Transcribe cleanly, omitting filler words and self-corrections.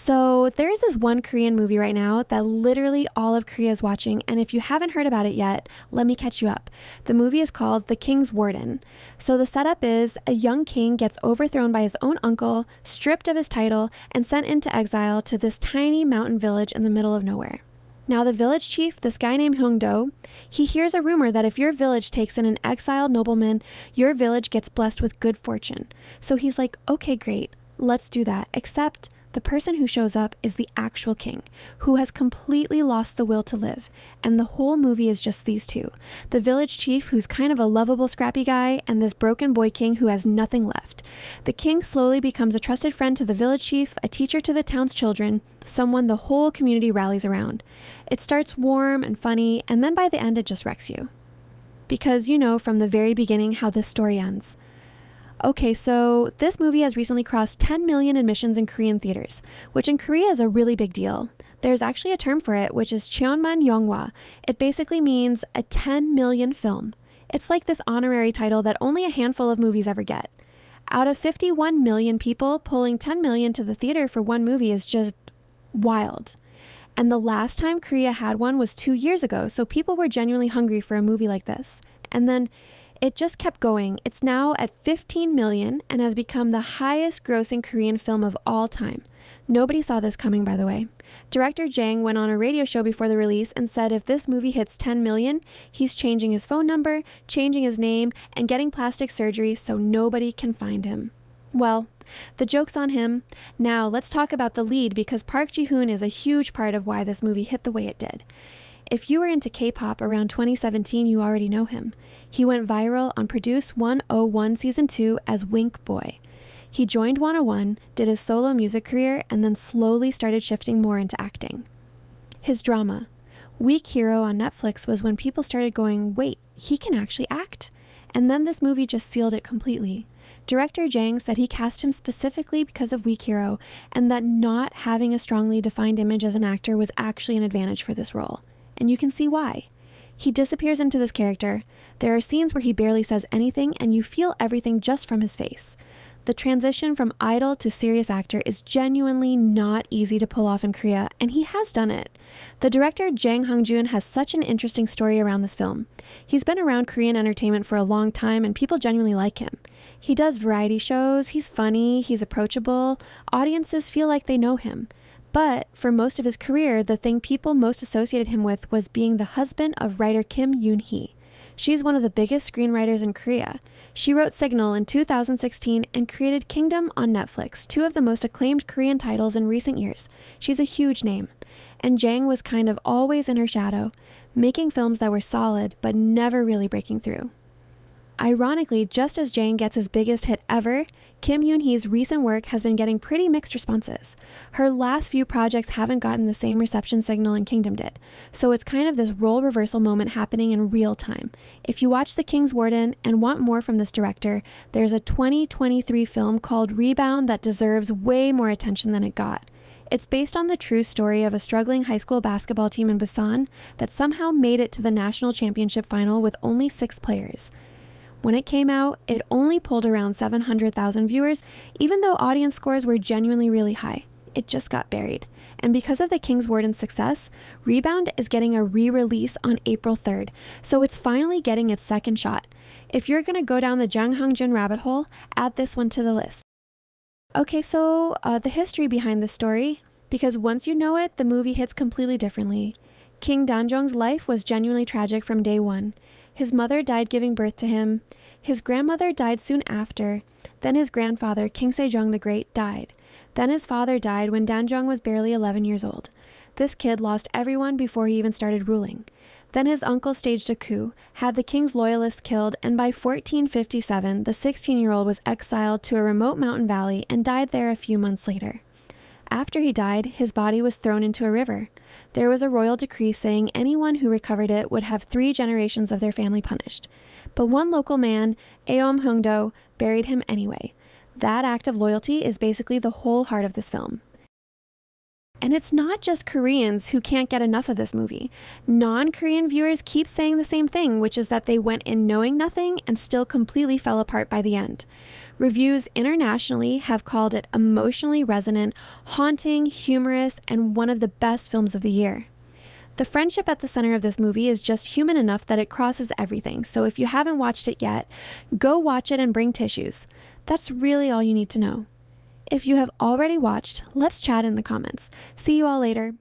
So there is this one Korean movie right now that literally all of Korea is watching, and if you haven't heard about it yet, let me catch you up. The movie is called The King's Warden. So the setup is a young king gets overthrown by his own uncle, stripped of his title, and sent into exile to this tiny mountain village in the middle of nowhere. Now the village chief, this guy named Hong-do, he hears a rumor that if your village takes in an exiled nobleman, your village gets blessed with good fortune. So he's like, okay, great, let's do that, except the person who shows up is the actual king, who has completely lost the will to live, and the whole movie is just these two. The village chief, who's kind of a lovable, scrappy guy, and this broken boy king who has nothing left. The king slowly becomes a trusted friend to the village chief, a teacher to the town's children, someone the whole community rallies around. It starts warm and funny, and then by the end it just wrecks you. Because you know from the very beginning how this story ends. Okay, so this movie has recently crossed 10 million admissions in Korean theaters, which in Korea is a really big deal. There's actually a term for it, which is cheonman 영화. It basically means a 10 million film. It's like this honorary title that only a handful of movies ever get. Out of 51 million people, pulling 10 million to the theater for one movie is just wild. And the last time Korea had one was 2 years ago, so people were genuinely hungry for a movie like this. And then it just kept going. It's now at 15 million and has become the highest grossing Korean film of all time. Nobody saw this coming, by the way. Director Jang went on a radio show before the release and said if this movie hits 10 million, he's changing his phone number, changing his name, and getting plastic surgery so nobody can find him. Well, the joke's on him. Now, let's talk about the lead because Park Ji-hoon is a huge part of why this movie hit the way it did. If you were into K-pop around 2017, you already know him. He went viral on Produce 101 Season 2 as Wink Boy. He joined 101, did his solo music career, and then slowly started shifting more into acting. His drama, Weak Hero on Netflix, was when people started going, wait, he can actually act? And then this movie just sealed it completely. Director Jang said he cast him specifically because of Weak Hero, and that not having a strongly defined image as an actor was actually an advantage for this role. And you can see why. He disappears into this character. There are scenes where he barely says anything, and you feel everything just from his face. The transition from idol to serious actor is genuinely not easy to pull off in Korea, and he has done it. The director Jang Hong-joon has such an interesting story around this film. He's been around Korean entertainment for a long time, and people genuinely like him. He does variety shows, he's funny, he's approachable, audiences feel like they know him. But for most of his career, the thing people most associated him with was being the husband of writer Kim Yoon-hee. She's one of the biggest screenwriters in Korea. She wrote Signal in 2016 and created Kingdom on Netflix, two of the most acclaimed Korean titles in recent years. She's a huge name. And Jang was kind of always in her shadow, making films that were solid but never really breaking through. Ironically, just as Jang gets his biggest hit ever, Kim Yoon-hee's recent work has been getting pretty mixed responses. Her last few projects haven't gotten the same reception Signal and Kingdom did, so it's kind of this role reversal moment happening in real time. If you watch The King's Warden and want more from this director, there's a 2023 film called Rebound that deserves way more attention than it got. It's based on the true story of a struggling high school basketball team in Busan that somehow made it to the national championship final with only 6 players. When it came out, it only pulled around 700,000 viewers, even though audience scores were genuinely really high. It just got buried. And because of The King's Warden's success, Rebound is getting a re-release on April 3rd, so it's finally getting its second shot. If you're going to go down the Jang Hong-joon rabbit hole, add this one to the list. Okay, so the history behind this story, because once you know it, the movie hits completely differently. King Danjong's life was genuinely tragic from day one. His mother died giving birth to him. His grandmother died soon after. Then his grandfather, King Sejong the Great, died. Then his father died when Danjong was barely 11 years old. This kid lost everyone before he even started ruling. Then his uncle staged a coup, had the king's loyalists killed, and by 1457, the 16-year-old was exiled to a remote mountain valley and died there a few months later. After he died, his body was thrown into a river. There was a royal decree saying anyone who recovered it would have 3 generations of their family punished. But one local man, Aom Hung-do, buried him anyway. That act of loyalty is basically the whole heart of this film. And it's not just Koreans who can't get enough of this movie. Non-Korean viewers keep saying the same thing, which is that they went in knowing nothing and still completely fell apart by the end. Reviews internationally have called it emotionally resonant, haunting, humorous, and one of the best films of the year. The friendship at the center of this movie is just human enough that it crosses everything, so if you haven't watched it yet, go watch it and bring tissues. That's really all you need to know. If you have already watched, let's chat in the comments. See you all later.